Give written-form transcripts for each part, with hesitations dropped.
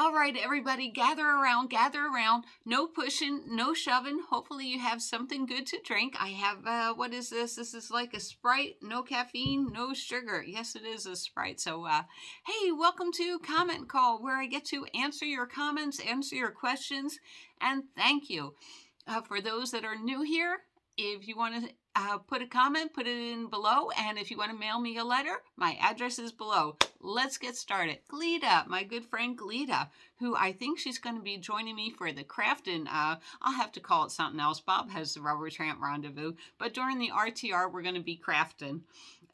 All right, everybody, gather around, gather around. No pushing, no shoving. Hopefully you have something good to drink. I have, what is this? This is like a Sprite, no caffeine, no sugar. Yes, it is a Sprite. So, hey, welcome to Comment Call, where I get to answer your comments, answer your questions, and thank you. For those that are new here, if you want to put a comment, put it in below. And if you want to mail me a letter, my address is below. Let's get started. Gleda, my good friend Gleda, who I think she's going to be joining me for the crafting. I'll have to call it something else. Bob has the Rubber Tramp Rendezvous. But during the RTR, we're going to be crafting.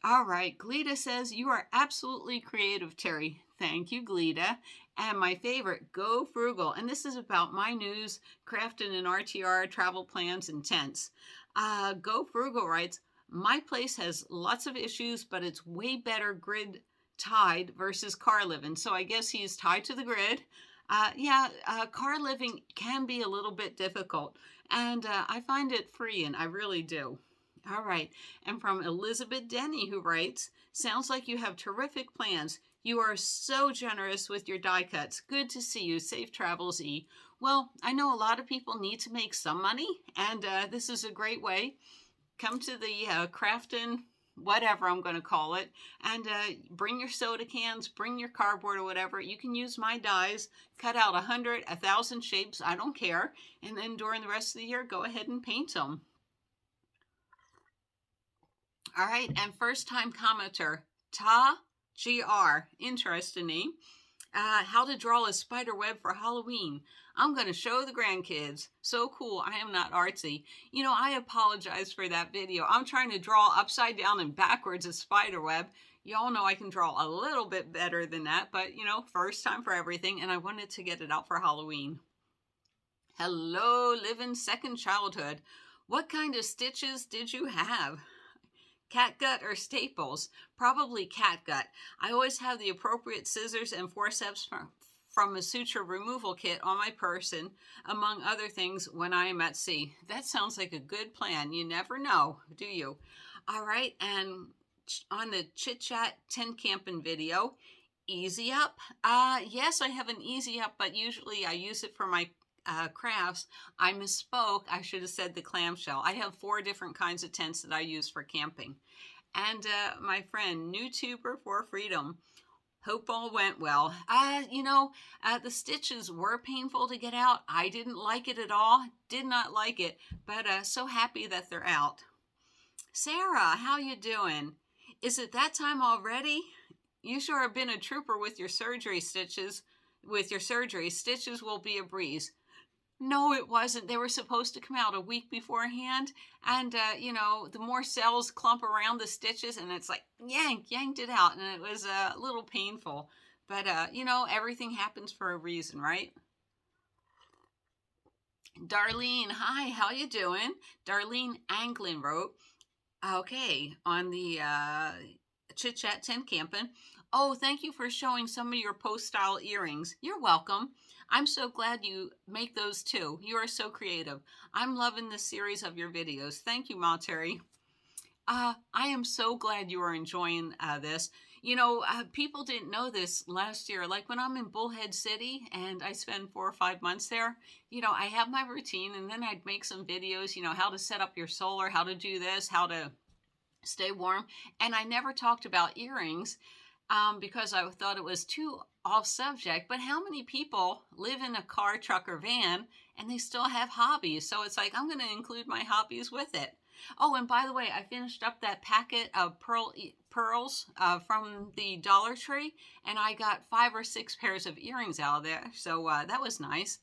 All right. Gleda says, you are absolutely creative, Terry. Thank you, Gleda. And my favorite, Go Frugal. And this is about my news, crafting and RTR, travel plans, and tents. Go Frugal writes, my place has lots of issues, but it's way better grid tied versus car living. So I guess he's tied to the grid. Car living can be a little bit difficult. And I find it freeing. I really do. All right. And from Elizabeth Denny, who writes, sounds like you have terrific plans. You are so generous with your die cuts. Good to see you. Safe travels, E. Well, I know a lot of people need to make some money, and this is a great way. Come to the crafting, whatever I'm going to call it, and bring your soda cans, bring your cardboard or whatever. You can use my dies, cut out 100, 1,000 shapes, I don't care, and then during the rest of the year, go ahead and paint them. All right, and first time commenter, Ta GR, interesting name. How to draw a spider web for Halloween. I'm going to show the grandkids. So cool. I am not artsy. You know, I apologize for that video. I'm trying to draw upside down and backwards a spider web. Y'all know I can draw a little bit better than that, but you know, first time for everything, and I wanted to get it out for Halloween. Hello, living second childhood. What kind of stitches did you have? Catgut or staples? Probably catgut. I always have the appropriate scissors and forceps from a suture removal kit on my person, among other things, when I am at sea. That sounds like a good plan. You never know, do you? All right, and on the Chit Chat 10 camping video, Easy Up. Yes, I have an Easy Up, but usually I use it for my crafts. I misspoke. I should have said the clamshell. I have 4 different kinds of tents that I use for camping. And my friend, New Tuber for Freedom. Hope all went well. The stitches were painful to get out. I didn't like it at all. Did not like it, but so happy that they're out. Sarah, how you doing? Is it that time already? You sure have been a trooper with your surgery stitches. With your surgery, stitches will be a breeze. No, it wasn't. They were supposed to come out a week beforehand. And, the more cells clump around the stitches and it's like, yanked it out. And it was a little painful. But, everything happens for a reason, right? Darlene, hi, how you doing? Darlene Anglin wrote, okay, on the Chit Chat 10 camping. Oh, thank you for showing some of your post-style earrings. You're welcome. I'm so glad you make those too. You are so creative. I'm loving this series of your videos. Thank you, Ma Terry. I am so glad you are enjoying this. People didn't know this last year. Like when I'm in Bullhead City and I spend 4 or 5 months there, I have my routine and then I'd make some videos, how to set up your solar, how to do this, how to stay warm. And I never talked about earrings because I thought it was too off subject. But how many people live in a car, truck, or van and they still have hobbies? So it's like, I'm going to include my hobbies with it. Oh, and by the way, I finished up that packet of pearls from the Dollar Tree, and I got 5 or 6 pairs of earrings out of there. So that was nice.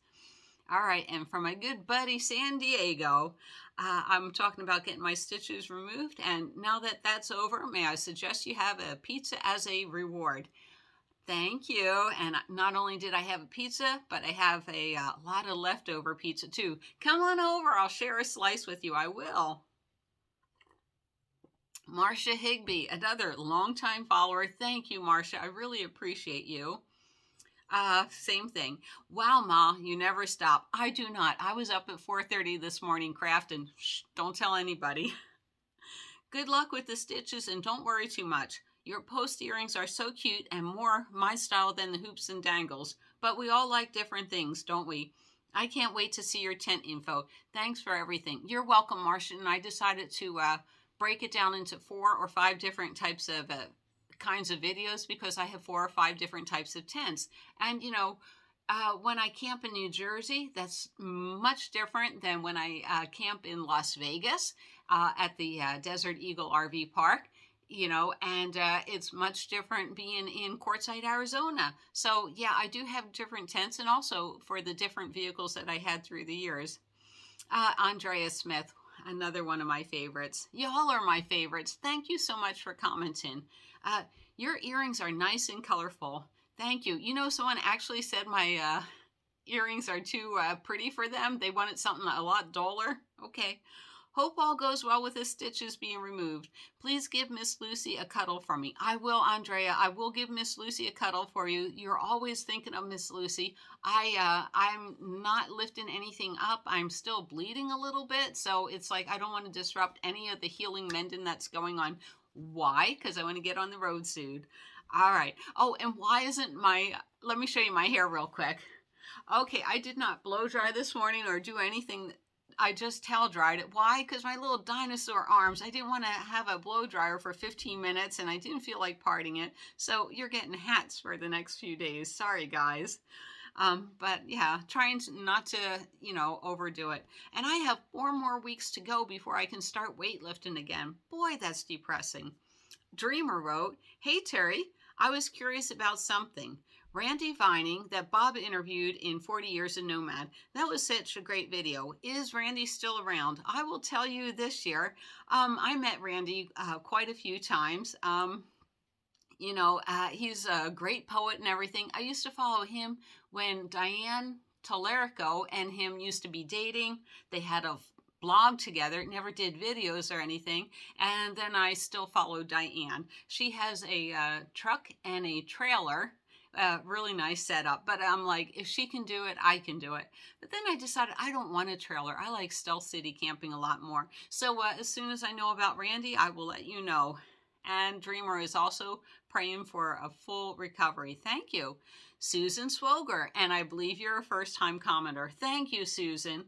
All right, and for my good buddy San Diego, I'm talking about getting my stitches removed. And now that that's over, may I suggest you have a pizza as a reward? Thank you. And not only did I have a pizza, but I have a lot of leftover pizza too. Come on over. I'll share a slice with you. I will. Marcia Higby, another longtime follower. Thank you, Marcia. I really appreciate you. Same thing. Wow, Ma, you never stop. I do not. I was up at 4:30 this morning crafting. Shh, don't tell anybody. Good luck with the stitches and don't worry too much. Your post earrings are so cute and more my style than the hoops and dangles, but we all like different things, don't we? I can't wait to see your tent info. Thanks for everything. You're welcome, Marcia. And I decided to break it down into 4 or 5 different types of kinds of videos because I have 4 or 5 different types of tents. And, when I camp in New Jersey, that's much different than when I camp in Las Vegas at the Desert Eagle RV Park. And it's much different being in Quartzsite, Arizona. So yeah, I do have different tents, and also for the different vehicles that I had through the years. Andrea Smith, another one of my favorites. Y'all are my favorites. Thank you so much for commenting. Your earrings are nice and colorful. Thank you. Someone actually said my earrings are too pretty for them. They wanted something a lot duller. Okay. Hope all goes well with the stitches being removed. Please give Miss Lucy a cuddle for me. I will, Andrea. I will give Miss Lucy a cuddle for you. You're always thinking of Miss Lucy. I'm not lifting anything up. I'm still bleeding a little bit, so it's like I don't want to disrupt any of the healing mending that's going on. Why? Because I want to get on the road soon. All right. Oh, and why isn't let me show you my hair real quick. Okay, I did not blow dry this morning or do anything. I just towel dried it. Why? Because my little dinosaur arms, I didn't want to have a blow dryer for 15 minutes and I didn't feel like parting it. So you're getting hats for the next few days. Sorry, guys. But yeah, trying not to, overdo it. And I have 4 more weeks to go before I can start weightlifting again. Boy, that's depressing. Dreamer wrote, "Hey, Terry, I was curious about something. Randy Vining that Bob interviewed in 40 Years a Nomad. That was such a great video. Is Randy still around? I will tell you this year, I met Randy quite a few times. He's a great poet and everything. I used to follow him when Diane Tallarico and him used to be dating. They had a blog together, never did videos or anything. And then I still follow Diane. She has a truck and a trailer. Really nice setup, but I'm like, if she can do it, I can do it. But then I decided I don't want a trailer. I like stealth city camping a lot more. So as soon as I know about Randy, I will let you know. And Dreamer is also praying for a full recovery. Thank you. Susan Swoger, and I believe you're a first-time commenter. Thank you, Susan.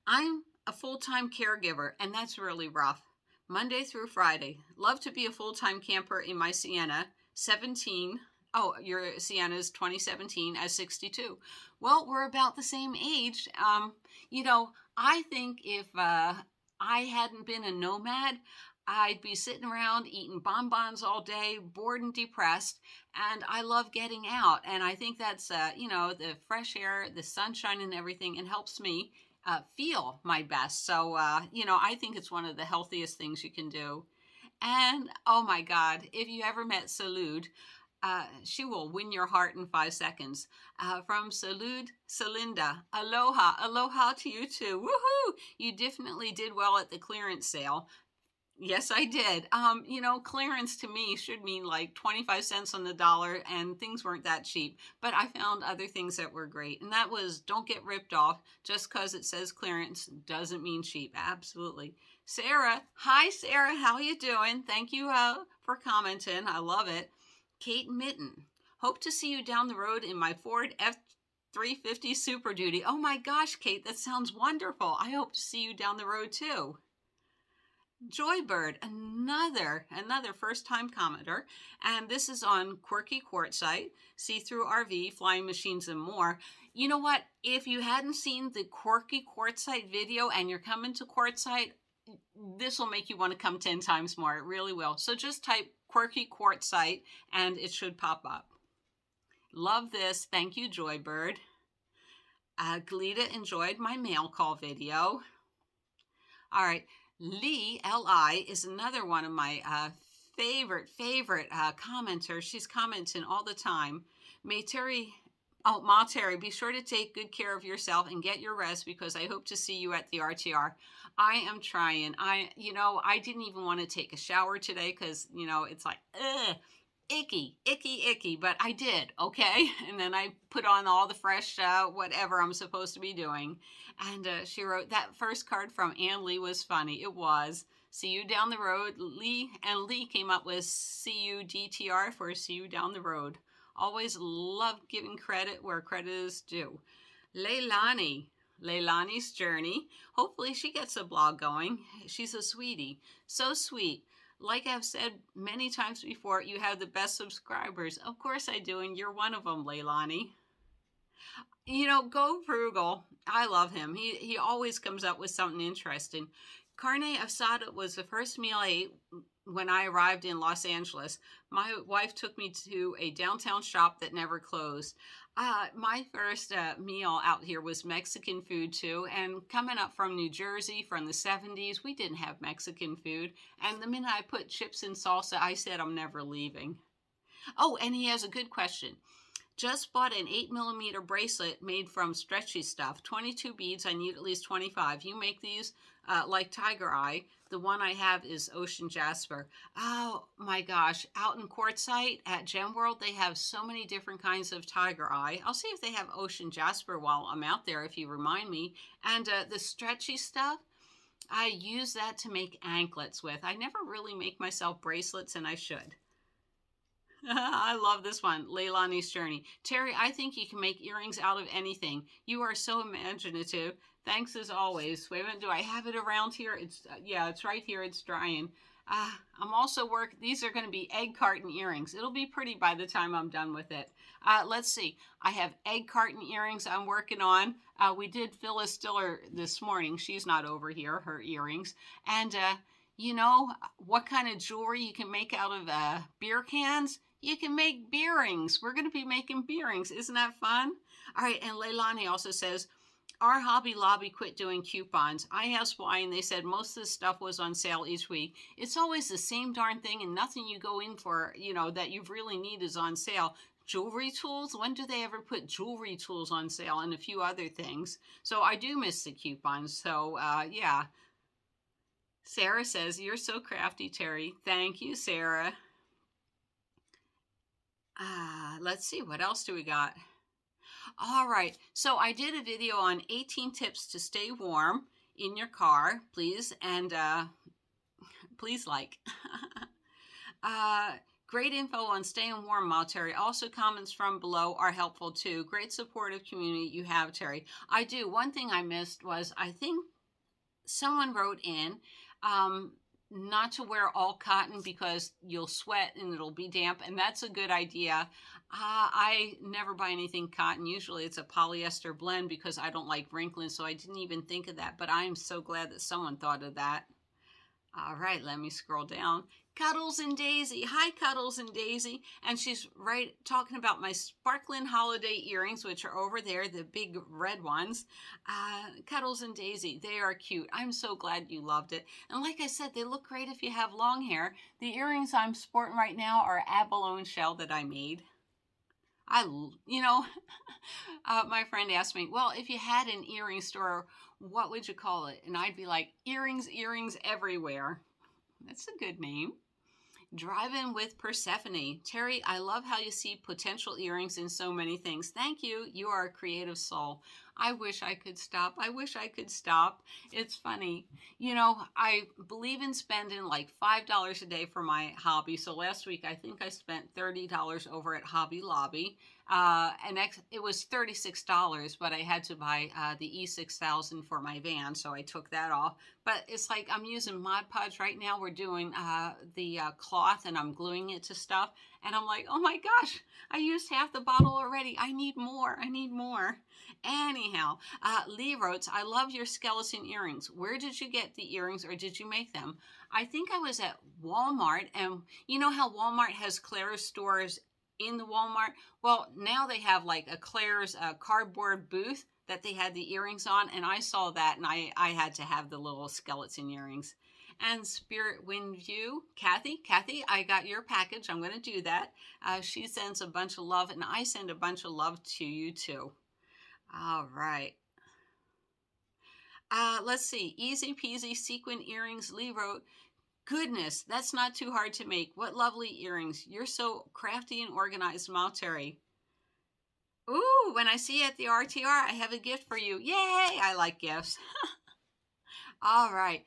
I'm a full-time caregiver, and that's really rough. Monday through Friday. Love to be a full-time camper in my Sienna, 17. Oh, your Sienna is 2017 as 62. Well, we're about the same age. I think if I hadn't been a nomad, I'd be sitting around eating bonbons all day, bored and depressed. And I love getting out. And I think that's, the fresh air, the sunshine and everything, it helps me feel my best. So, I think it's one of the healthiest things you can do. And, oh my God, if you ever met Salud, she will win your heart in 5 seconds. From Salud Celinda, aloha, aloha to you too. Woohoo! You definitely did well at the clearance sale. Yes, I did. Clearance to me should mean like 25 cents on the dollar, and things weren't that cheap. But I found other things that were great, and that was don't get ripped off. Just because it says clearance doesn't mean cheap. Absolutely. Sarah, hi Sarah, how you doing? Thank you for commenting. I love it. Kate Mitten, hope to see you down the road in my Ford F-350 Super Duty. Oh my gosh, Kate, that sounds wonderful. I hope to see you down the road too. Joybird, another first-time commenter, and this is on Quirky Quartzsite, See-Through RV, Flying Machines, and more. You know what? If you hadn't seen the Quirky Quartzsite video and you're coming to Quartzsite, this will make you want to come 10 times more. It really will. So just type Quirky Quartzsite and it should pop up. Love this. Thank you, Joybird. Galita enjoyed my mail call video. All right. Lee, L.I., is another one of my favorite commenters. She's commenting all the time. Ma Terry, be sure to take good care of yourself and get your rest because I hope to see you at the RTR. I am trying. I didn't even want to take a shower today because, it's like, icky, but I did, okay? And then I put on all the fresh whatever I'm supposed to be doing. And she wrote, that first card from Ann Lee was funny. It was. See you down the road. Lee came up with CUDTR for see you down the road. Always love giving credit where credit is due. Leilani's journey. Hopefully she gets a blog going. She's a sweetie. So sweet. Like I've said many times before, you have the best subscribers. Of course I do, and you're one of them, Leilani. You know, Go Frugal. I love him. He always comes up with something interesting. Carne asada was the first meal I ate when I arrived in Los Angeles. My wife took me to a downtown shop that never closed. My first meal out here was Mexican food too, and coming up from New Jersey from the 70s, we didn't have Mexican food, and the minute I put chips and salsa, I said I'm never leaving. Oh, and he has a good question. Just bought an 8mm bracelet made from stretchy stuff. 22 beads. I need at least 25. You make these like Tiger Eye. The one I have is Ocean Jasper. Oh my gosh. Out in Quartzsite at Gem World, they have so many different kinds of Tiger Eye. I'll see if they have Ocean Jasper while I'm out there if you remind me. And the stretchy stuff, I use that to make anklets with. I never really make myself bracelets, and I should. I love this one, Leilani's journey. Terry, I think you can make earrings out of anything. You are so imaginative. Thanks as always. Wait a minute, do I have it around here? Yeah, it's right here. It's drying. I'm also these are going to be egg carton earrings. It'll be pretty by the time I'm done with it. Let's see. I have egg carton earrings I'm working on. We did Phyllis Stiller this morning. She's not over here, her earrings. And you know what kind of jewelry you can make out of beer cans? You can make beerings. We're going to be making beerings. Isn't that fun? All right, and Leilani also says, our Hobby Lobby quit doing coupons. I asked why, and they said most of the stuff was on sale each week. It's always the same darn thing, and nothing you go in for, you know, that you really need is on sale. Jewelry tools? When do they ever put jewelry tools on sale, and a few other things? So I do miss the coupons. So, yeah. Sarah says, you're so crafty, Terry. Thank you, Sarah. Let's see, what else do we got? All right, so I did a video on 18 tips to stay warm in your car, please, and please like. Great info on staying warm, Terry. Also, comments from below are helpful too. Great supportive community you have, Terry. I do. One thing I missed was, I think someone wrote in, not to wear all cotton because you'll sweat and it'll be damp, and that's a good idea. I never buy anything cotton. Usually it's a polyester blend because I don't like wrinkling, so I didn't even think of that, but I am so glad that someone thought of that. All right, let me scroll down. Cuddles and Daisy. Hi, Cuddles and Daisy. And she's talking about my sparkling holiday earrings, which are over there, the big red ones. Cuddles and Daisy, they are cute. I'm so glad you loved it. And like I said, they look great if you have long hair. The earrings I'm sporting right now are abalone shell that I made. My friend asked me, well, if you had an earring store, what would you call it? And I'd be like, earrings everywhere. That's a good name. Driving with Persephone. Terry, I love how you see potential earrings in so many things. Thank you. You are a creative soul. I wish I could stop. I wish I could stop. It's funny. You know, I believe in spending like $5 a day for my hobby. So last week, I think I spent $30 over at Hobby Lobby. It was $36, but I had to buy the E6000 for my van, so I took that off. But it's like I'm using Mod Podge right now. We're doing the cloth, and I'm gluing it to stuff. And I'm like, oh my gosh, I used half the bottle already. I need more. I need more. Anyhow, Lee wrote, I love your skeleton earrings. Where did you get the earrings, or did you make them? I think I was at Walmart, and you know how Walmart has Claire's stores in the Walmart? Well, now they have like a Claire's cardboard booth that they had the earrings on, and I saw that, and I had to have the little skeleton earrings. And Spirit Wind View, Kathy, I got your package. I'm going to do that. She sends a bunch of love, and I send a bunch of love to you too. All right. Let's see. Easy peasy sequin earrings. Lee wrote, goodness, that's not too hard to make. What lovely earrings. You're so crafty and organized, Terry. Ooh, when I see you at the RTR, I have a gift for you. Yay! I like gifts. All right.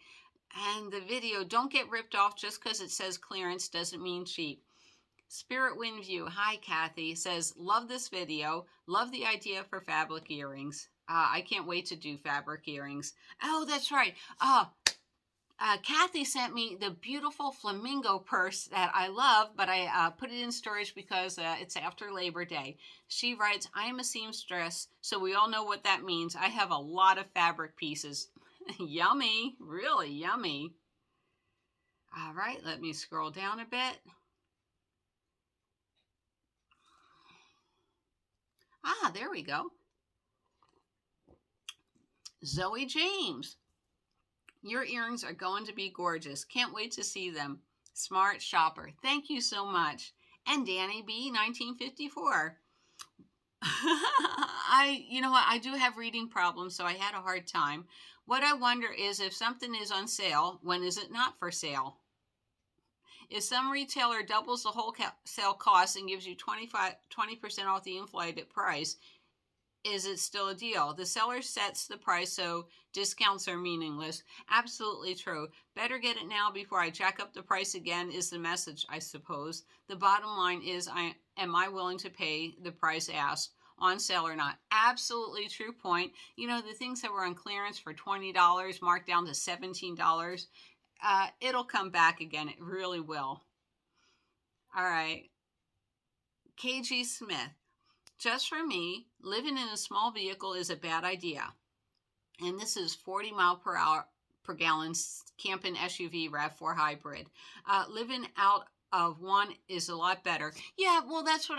And the video, don't get ripped off just because it says clearance doesn't mean cheap. Spirit Wind View, hi Kathy, says, love this video. Love the idea for fabric earrings. I can't wait to do fabric earrings. Oh, that's right. Kathy sent me the beautiful flamingo purse that I love, but I put it in storage because it's after Labor Day. She writes, I am a seamstress, so we all know what that means. I have a lot of fabric pieces. Yummy, really yummy. All right, let me scroll down a bit. There we go. Zoe James. Your earrings are going to be gorgeous. Can't wait to see them. Smart shopper. Thank you so much. And Danny B, 1954. You know what? I do have reading problems, so I had a hard time. What I wonder is if something is on sale, when is it not for sale? If some retailer doubles the whole sale cost and gives you 20% off the inflated price, is it still a deal? The seller sets the price, so discounts are meaningless. Absolutely true. Better get it now before I jack up the price again is the message, I suppose. The bottom line is, am I willing to pay the price asked? On sale or not? Absolutely true point. You know, the things that were on clearance for $20 marked down to $17, it'll come back again. It really will. All right. KG Smith. Just for me, living in a small vehicle is a bad idea. And this is 40 mile per hour per gallon camping SUV RAV4 hybrid. Living out of one is a lot better. Yeah, well, that's what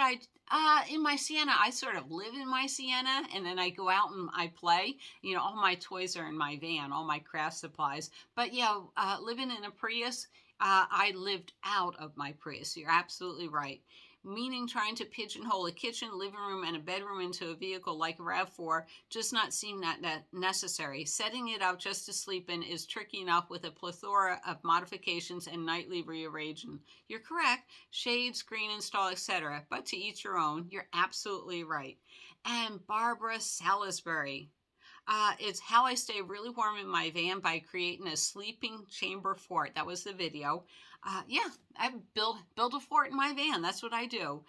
in my Sienna, I sort of live in my Sienna, and then I go out and I play. You know, all my toys are in my van, all my craft supplies. But yeah, living in a Prius, I lived out of my Prius. You're absolutely right. Meaning trying to pigeonhole a kitchen, living room, and a bedroom into a vehicle like a RAV4 does not seem that necessary. Setting it up just to sleep in is tricky enough with a plethora of modifications and nightly rearranging. You're correct. Shade, screen install, etc. But to each your own. You're absolutely right. And Barbara Salisbury. It's how I stay really warm in my van by creating a sleeping chamber fort. That was the video. Yeah, I build a fort in my van. That's what I do.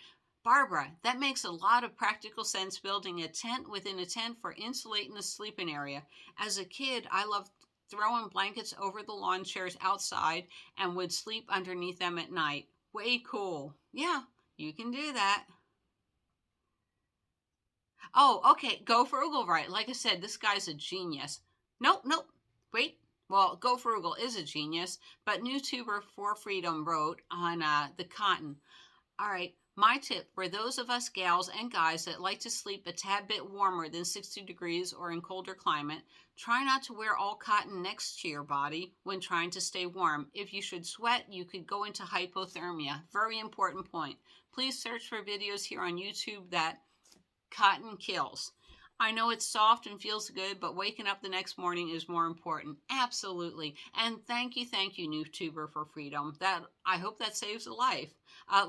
Barbara, that makes a lot of practical sense, building a tent within a tent for insulating the sleeping area. As a kid, I loved throwing blankets over the lawn chairs outside and would sleep underneath them at night. Way cool. Yeah, you can do that. Oh, okay. Go Frugal, right? Like I said, this guy's a genius. Nope. Wait. Well, Go Frugal is a genius, but YouTuber for Freedom wrote on the cotton. All right. My tip for those of us gals and guys that like to sleep a tad bit warmer than 60 degrees or in colder climate, try not to wear all cotton next to your body when trying to stay warm. If you should sweat, you could go into hypothermia. Very important point. Please search for videos here on YouTube that cotton kills. I know it's soft and feels good, but waking up the next morning is more important. Absolutely. And thank you, YouTuber for Freedom. I hope that saves a life.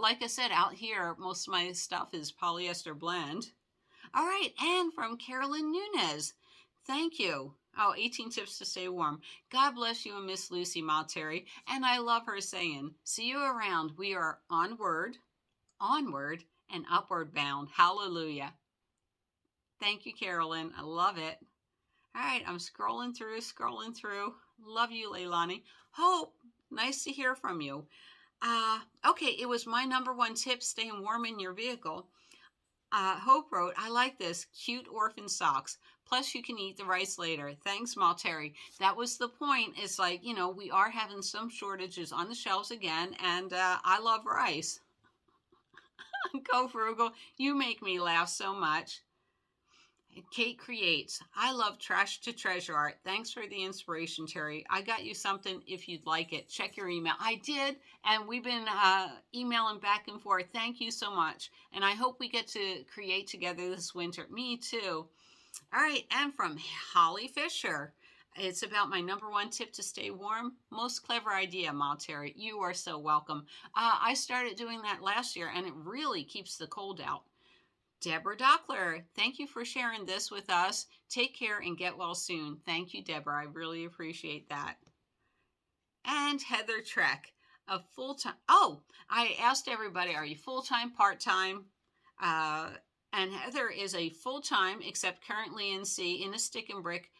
Like I said, out here, most of my stuff is polyester blend. All right, and from Carolyn Nunez. Thank you. Oh, 18 tips to stay warm. God bless you and Miss Lucy Malteri. And I love her saying, see you around. We are onward, and upward bound. Hallelujah. Thank you, Carolyn. I love it. All right, I'm scrolling through. Love you, Leilani. Hope, nice to hear from you. Okay, it was my number one tip, staying warm in your vehicle. Hope wrote, I like this. Cute orphan socks. Plus, you can eat the rice later. Thanks, Malteri. That was the point. It's like, you know, we are having some shortages on the shelves again, and I love rice. Go Frugal. You make me laugh so much. Kate creates. I love trash to treasure art. Thanks for the inspiration, Terry. I got you something if you'd like it. Check your email. I did, and we've been emailing back and forth. Thank you so much. And I hope we get to create together this winter. Me too. All right, and from Holly Fisher. It's about my number one tip to stay warm. Most clever idea, Malteri. You are so welcome. I started doing that last year, and it really keeps the cold out. Deborah Dockler, thank you for sharing this with us. Take care and get well soon. Thank you, Deborah. I really appreciate that. And Heather Trek, a full-time. Oh, I asked everybody, are you full-time, part-time? And Heather is a full-time, except currently in C, in a stick and brick,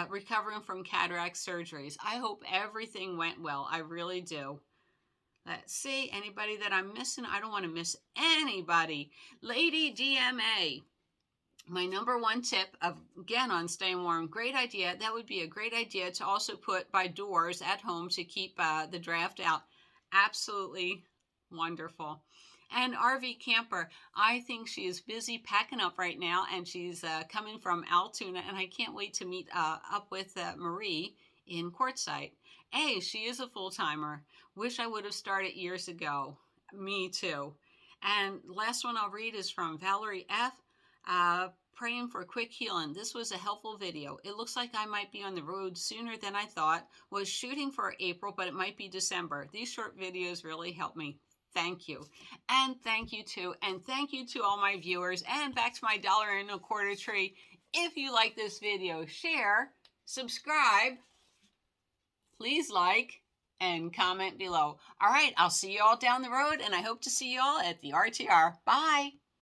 recovering from cataract surgeries. I hope everything went well. I really do. Let's see, anybody that I'm missing? I don't want to miss anybody. Lady DMA, my number one tip, again on staying warm, great idea. That would be a great idea to also put by doors at home to keep the draft out. Absolutely wonderful. And RV Camper, I think she is busy packing up right now, and she's coming from Altoona, and I can't wait to meet up with Marie in Quartzsite. Hey, she is a full-timer. Wish I would have started years ago. Me too. And last one I'll read is from Valerie F. Praying for quick healing. This was a helpful video. It looks like I might be on the road sooner than I thought. Was shooting for April, but it might be December. These short videos really help me. Thank you. And thank you too. And thank you to all my viewers. And back to my $1.25 tree. If you like this video, share, subscribe, please like, and comment below. All right, I'll see you all down the road, and I hope to see you all at the RTR. Bye.